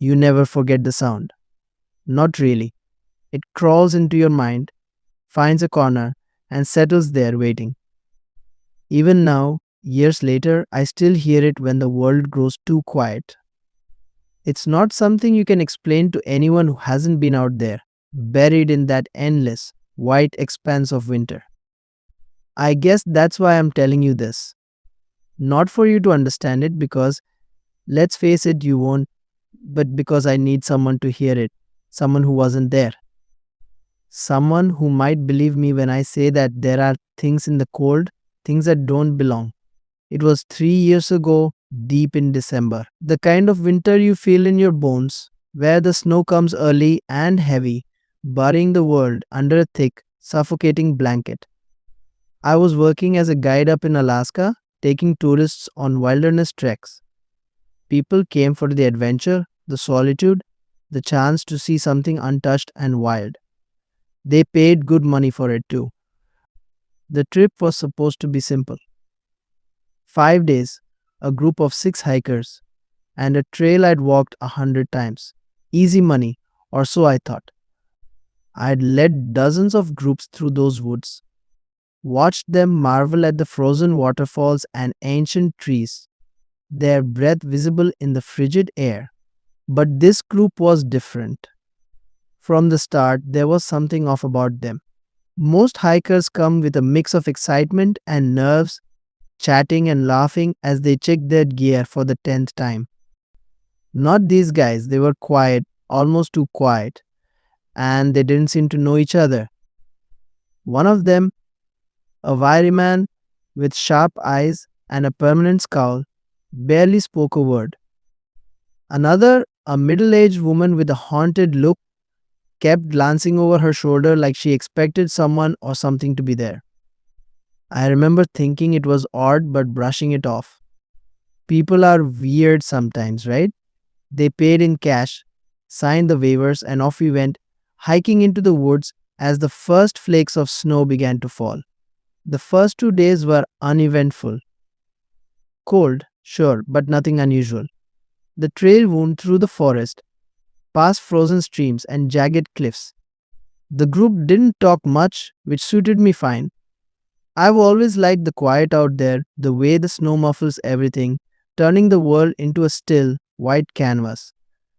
You never forget the sound. Not really. It crawls into your mind, finds a corner, and settles there waiting. Even now, years later, I still hear it when the world grows too quiet. It's not something you can explain to anyone who hasn't been out there, buried in that endless, white expanse of winter. I guess that's why I'm telling you this. Not for you to understand it, because let's face it, you won't, but because I need someone to hear it, someone who wasn't there, someone who might believe me when I say that there are things in the cold, things that don't belong. It was 3 years ago, deep in December. The kind of winter you feel in your bones, where the snow comes early and heavy, burying the world under a thick, suffocating blanket. I was working as a guide up in Alaska, taking tourists on wilderness treks. People came for the adventure, the solitude, the chance to see something untouched and wild. They paid good money for it too. The trip was supposed to be simple. 5 days, a group of 6 hikers, and a trail I'd walked 100 times. Easy money, or so I thought. I'd led dozens of groups through those woods, watched them marvel at the frozen waterfalls and ancient trees, their breath visible in the frigid air. But this group was different. From the start, there was something off about them. Most hikers come with a mix of excitement and nerves, chatting and laughing as they check their gear for the 10th time. Not these guys, they were quiet, almost too quiet, and they didn't seem to know each other. One of them, a wiry man with sharp eyes and a permanent scowl, barely spoke a word. Another, a middle aged woman with a haunted look, kept glancing over her shoulder like she expected someone or something to be there. I remember thinking it was odd but brushing it off. People are weird sometimes, right? They paid in cash, signed the waivers, and off we went, hiking into the woods as the first flakes of snow began to fall. The first 2 days were uneventful. Cold, sure, but nothing unusual. The trail wound through the forest, past frozen streams and jagged cliffs. The group didn't talk much, which suited me fine. I've always liked the quiet out there, the way the snow muffles everything, turning the world into a still, white canvas.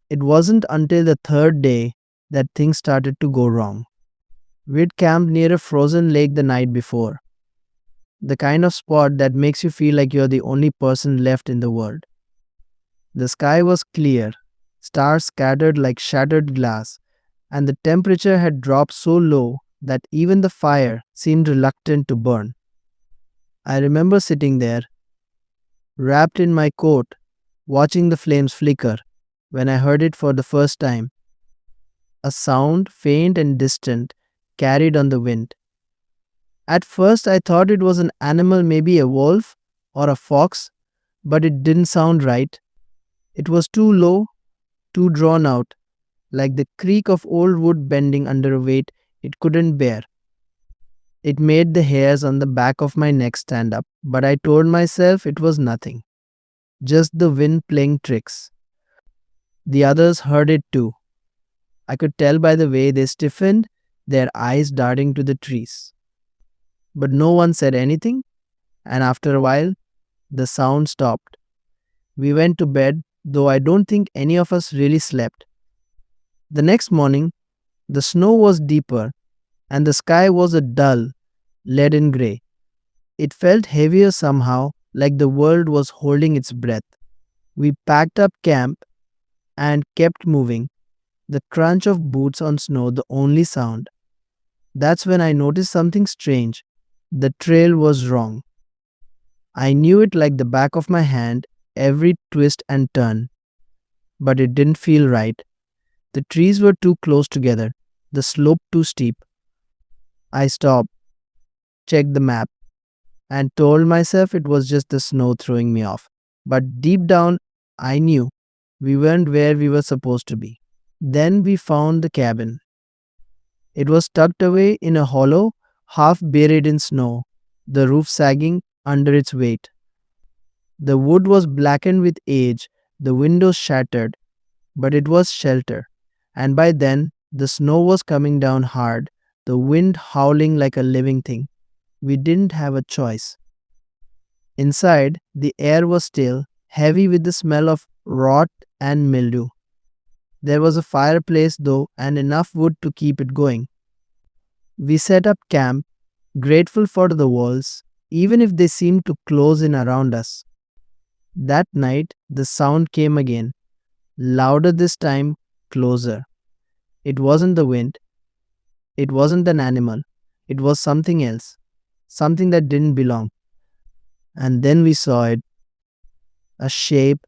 It wasn't until the third day that things started to go wrong. We'd camped near a frozen lake the night before, the kind of spot that makes you feel like you're the only person left in the world. The sky was clear, stars scattered like shattered glass, and the temperature had dropped so low that even the fire seemed reluctant to burn. I remember sitting there, wrapped in my coat, watching the flames flicker, when I heard it for the first time. A sound, faint and distant, carried on the wind. At first, I thought it was an animal, maybe a wolf or a fox, but it didn't sound right. It was too low, too drawn out, like the creak of old wood bending under a weight it couldn't bear. It made the hairs on the back of my neck stand up, but I told myself it was nothing, just the wind playing tricks. The others heard it too. I could tell by the way they stiffened, their eyes darting to the trees. But no one said anything, and after a while, the sound stopped. We went to bed, though I don't think any of us really slept. The next morning, the snow was deeper, and the sky was a dull, leaden gray. It felt heavier somehow, like the world was holding its breath. We packed up camp and kept moving, the crunch of boots on snow the only sound. That's when I noticed something strange. The trail was wrong. I knew it like the back of my hand, every twist and turn, but it didn't feel right. The trees were too close together, the slope too steep. I stopped, checked the map, and told myself it was just the snow throwing me off. But deep down, I knew we weren't where we were supposed to be. Then we found the cabin. It was tucked away in a hollow, half buried in snow, the roof sagging under its weight. The wood was blackened with age, the windows shattered, but it was shelter. And by then, the snow was coming down hard, the wind howling like a living thing. We didn't have a choice. Inside, the air was still, heavy with the smell of rot and mildew. There was a fireplace, though, and enough wood to keep it going. We set up camp, grateful for the walls, even if they seemed to close in around us. That night, the sound came again, louder this time, closer. It wasn't the wind, it wasn't an animal, it was something else, something that didn't belong. And then we saw it, a shape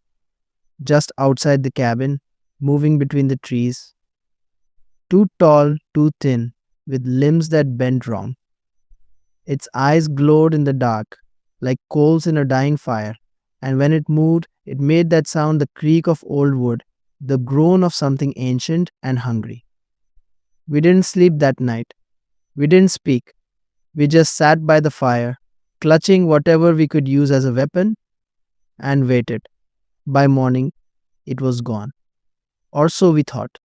just outside the cabin, moving between the trees, too tall, too thin, with limbs that bent wrong. Its eyes glowed in the dark, like coals in a dying fire, and when it moved, it made that sound, the creak of old wood, the groan of something ancient and hungry. We didn't sleep that night. We didn't speak. We just sat by the fire, clutching whatever we could use as a weapon, and waited. By morning, it was gone. Or so we thought.